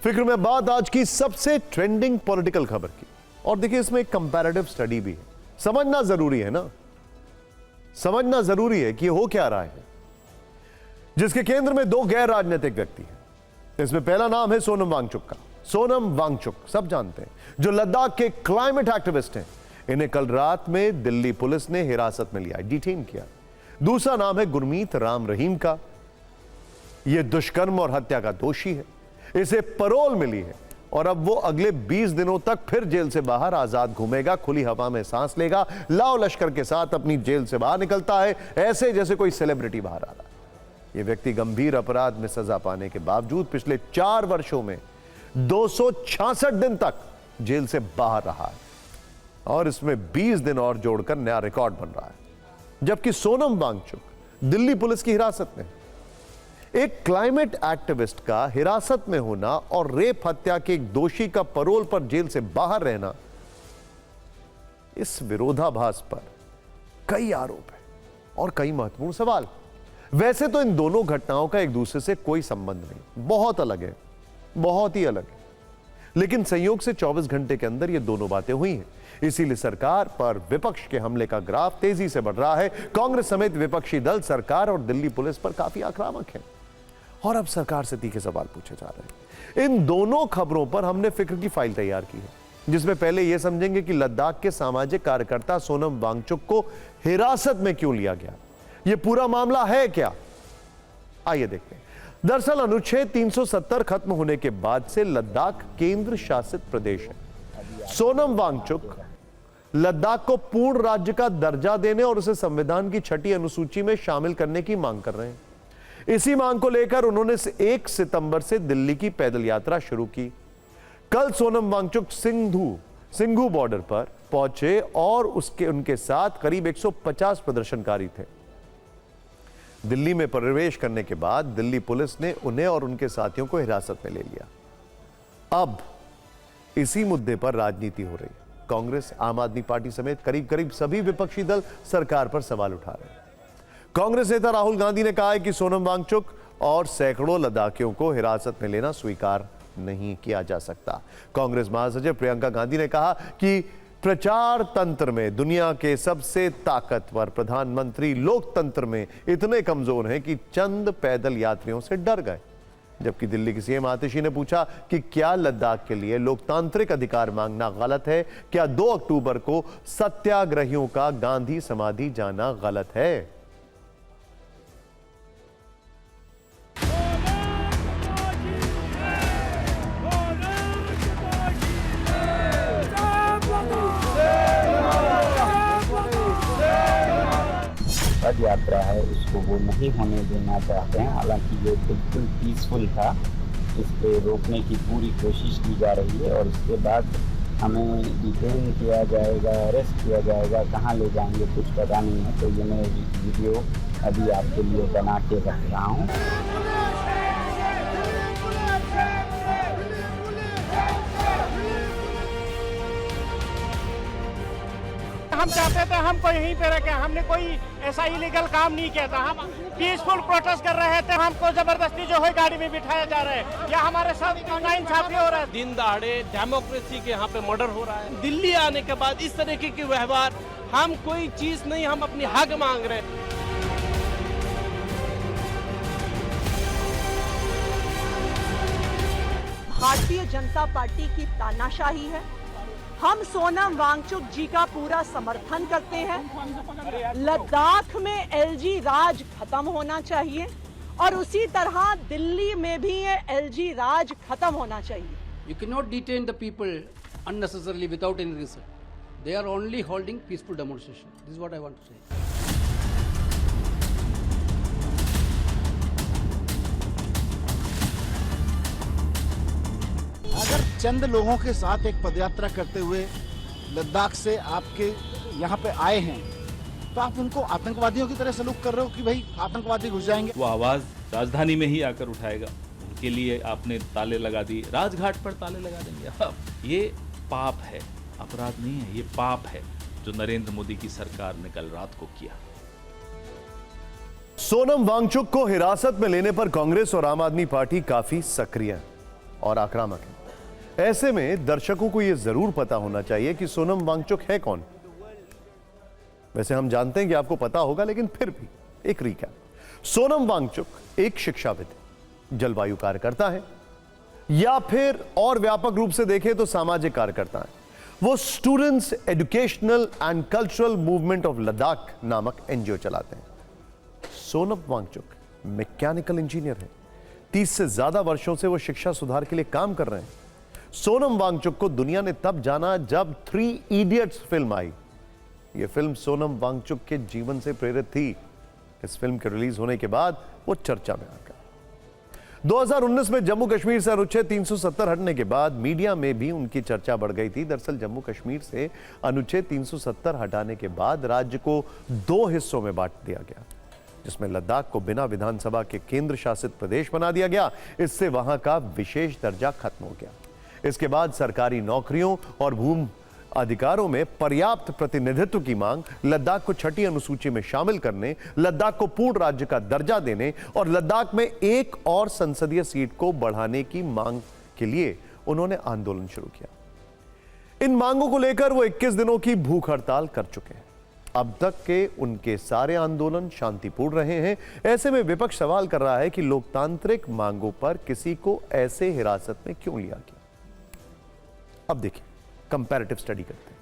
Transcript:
फिक्र में बात आज की सबसे ट्रेंडिंग पॉलिटिकल खबर की। और देखिए, इसमें एक कंपैरेटिव स्टडी भी है। समझना जरूरी है ना, समझना जरूरी है कि हो क्या रहा है। जिसके केंद्र में दो गैर राजनीतिक व्यक्ति हैं। इसमें पहला नाम है सोनम वांगचुक का। सोनम वांगचुक सब जानते हैं, जो लद्दाख के क्लाइमेट एक्टिविस्ट हैं। इन्हें कल रात में दिल्ली पुलिस ने हिरासत में लिया, डिटेन किया। दूसरा नाम है गुरमीत राम रहीम का। यह दुष्कर्म और हत्या का दोषी है। इसे पैरोल मिली है और अब वो अगले 20 दिनों तक फिर जेल से बाहर आजाद घूमेगा, खुली हवा में सांस लेगा, लाव लश्कर के साथ अपनी जेल से बाहर निकलता है, ऐसे जैसे कोई सेलिब्रिटी बाहर आ रहा है। यह व्यक्ति गंभीर अपराध में सजा पाने के बावजूद पिछले 4 वर्षों में 266 दिन तक जेल से बाहर रहा है और इसमें 20 दिन और जोड़कर नया रिकॉर्ड बन रहा है। जबकि सोनम वांगचुक दिल्ली पुलिस की हिरासत में। एक क्लाइमेट एक्टिविस्ट का हिरासत में होना और रेप हत्या के एक दोषी का पैरोल पर जेल से बाहर रहना, इस विरोधाभास पर कई आरोप हैं और कई महत्वपूर्ण सवाल। वैसे तो इन दोनों घटनाओं का एक दूसरे से कोई संबंध नहीं, बहुत अलग है, बहुत ही अलग है। लेकिन संयोग से 24 घंटे के अंदर ये दोनों बातें हुई हैं। इसीलिए सरकार पर विपक्ष के हमले का ग्राफ तेजी से बढ़ रहा है। कांग्रेस समेत विपक्षी दल सरकार और दिल्ली पुलिस पर काफी आक्रामक हैं और अब सरकार से तीखे सवाल पूछे जा रहे हैं। इन दोनों खबरों पर हमने फिक्र की फाइल तैयार की है, जिसमें पहले यह समझेंगे कि लद्दाख के सामाजिक कार्यकर्ता सोनम वांगचुक को हिरासत में क्यों लिया गया, यह पूरा मामला है क्या। आइए देखते हैं। दरअसल अनुच्छेद 370 खत्म होने के बाद से लद्दाख केंद्र शासित प्रदेश है। सोनम वांगचुक लद्दाख को पूर्ण राज्य का दर्जा देने और उसे संविधान की 6ठी अनुसूची में शामिल करने की मांग कर रहे हैं। इसी मांग को लेकर उन्होंने 1 सितंबर से दिल्ली की पैदल यात्रा शुरू की। कल सोनम वांगचुक सिंघू बॉर्डर पर पहुंचे और उनके साथ करीब 150 प्रदर्शनकारी थे। दिल्ली में प्रवेश करने के बाद दिल्ली पुलिस ने उन्हें और उनके साथियों को हिरासत में ले लिया। अब इसी मुद्दे पर राजनीति हो रही है। कांग्रेस, आम आदमी पार्टी समेत करीब सभी विपक्षी दल सरकार पर सवाल उठा रहे हैं। कांग्रेस नेता राहुल गांधी ने कहा है कि सोनम वांगचुक और सैकड़ों लद्दाखियों को हिरासत में लेना स्वीकार नहीं किया जा सकता। कांग्रेस महासचिव प्रियंका गांधी ने कहा कि प्रचार तंत्र में दुनिया के सबसे ताकतवर प्रधानमंत्री लोकतंत्र में इतने कमजोर हैं कि चंद पैदल यात्रियों से डर गए। जबकि दिल्ली की सीएम आतिशी ने पूछा कि क्या लद्दाख के लिए लोकतांत्रिक अधिकार मांगना गलत है? क्या 2 अक्टूबर को सत्याग्रहियों का गांधी समाधि जाना गलत है? पद यात्रा है उसको वो नहीं होने देना चाहते हैं। हालांकि ये बिल्कुल पीसफुल था, इस पे रोकने की पूरी कोशिश की जा रही है और उसके बाद हमें डिटेन किया जाएगा, अरेस्ट किया जाएगा, कहाँ ले जाएंगे कुछ पता नहीं है। तो ये मैं वीडियो अभी आपके लिए बना के रख रहा हूँ। हम चाहते थे हमको यहीं पे रखे, हमने कोई ऐसा इलीगल काम नहीं किया था। हम पीसफुल प्रोटेस्ट कर रहे थे, हमको जबरदस्ती जो है गाड़ी में बिठाया जा रहा है या हमारे साथ नाइंसाफी हो रहा है। दिन दहाड़े डेमोक्रेसी के यहाँ पे मर्डर हो रहा है। दिल्ली आने के बाद इस तरीके के व्यवहार, हम कोई चीज नहीं, हम अपनी हक मांग रहे हैं। भारतीय जनता पार्टी की तानाशाही है। हम सोनम वांगचुक जी का पूरा समर्थन करते हैं। लद्दाख में एलजी राज खत्म होना चाहिए और उसी तरह दिल्ली में भी ये एलजी राज खत्म होना चाहिए। You cannot detain the people unnecessarily without any reason. They are only holding peaceful demonstration. This is what I want to say. अगर चंद लोगों के साथ एक पदयात्रा करते हुए लद्दाख से आपके यहाँ पे आए हैं तो आप उनको आतंकवादियों की तरह सलूक कर रहे हो कि भाई आतंकवादी घुस जाएंगे। वो आवाज राजधानी में ही आकर उठाएगा, उनके लिए आपने ताले लगा दिए, राजघाट पर ताले लगा देंगे। ये पाप है, अपराध नहीं है, ये पाप है जो नरेंद्र मोदी की सरकार ने कल रात को किया। सोनम वांगचुक को हिरासत में लेने पर कांग्रेस और आम आदमी पार्टी काफी सक्रिय है। और आक्रामक है। ऐसे में दर्शकों को यह जरूर पता होना चाहिए कि सोनम वांगचुक है कौन। वैसे हम जानते हैं कि आपको पता होगा, लेकिन फिर भी एक रिकैप। सोनम वांगचुक एक शिक्षाविद, जलवायु कार्यकर्ता है, या फिर और व्यापक रूप से देखें तो सामाजिक कार्यकर्ता है। वो students educational and cultural movement of Ladakh नामक एनजीओ चलाते हैं। सोनम वांगचुक मैकेनिकल इंजीनियर है। 30 से ज्यादा वर्षों से वो शिक्षा सुधार के लिए काम कर रहे हैं। सोनम वांगचुक को दुनिया ने तब जाना जब 3 इडियट्स फिल्म आई। यह फिल्म सोनम वांगचुक के जीवन से प्रेरित थी। इस फिल्म के रिलीज होने के बाद वो चर्चा में आ गया। 2019 में जम्मू कश्मीर से अनुच्छेद 370 हटने के बाद मीडिया में भी उनकी चर्चा बढ़ गई थी। दरअसल जम्मू कश्मीर से अनुच्छेद 370 हटाने के बाद राज्य को 2 हिस्सों में बांट दिया गया, जिसमें लद्दाख को बिना विधानसभा के केंद्र शासित प्रदेश बना दिया गया। इससे वहां का विशेष दर्जा खत्म हो गया। इसके बाद सरकारी नौकरियों और भूमि अधिकारों में पर्याप्त प्रतिनिधित्व की मांग, लद्दाख को 6ठी अनुसूची में शामिल करने, लद्दाख को पूर्ण राज्य का दर्जा देने और लद्दाख में एक और संसदीय सीट को बढ़ाने की मांग के लिए उन्होंने आंदोलन शुरू किया। इन मांगों को लेकर वो 21 दिनों की भूख हड़ताल कर चुके हैं। अब तक के उनके सारे आंदोलन शांतिपूर्ण रहे हैं। ऐसे में विपक्ष सवाल कर रहा है कि लोकतांत्रिक मांगों पर किसी को ऐसे हिरासत में क्यों लिया गया। अब देखिए, कंपैरेटिव स्टडी करते हैं।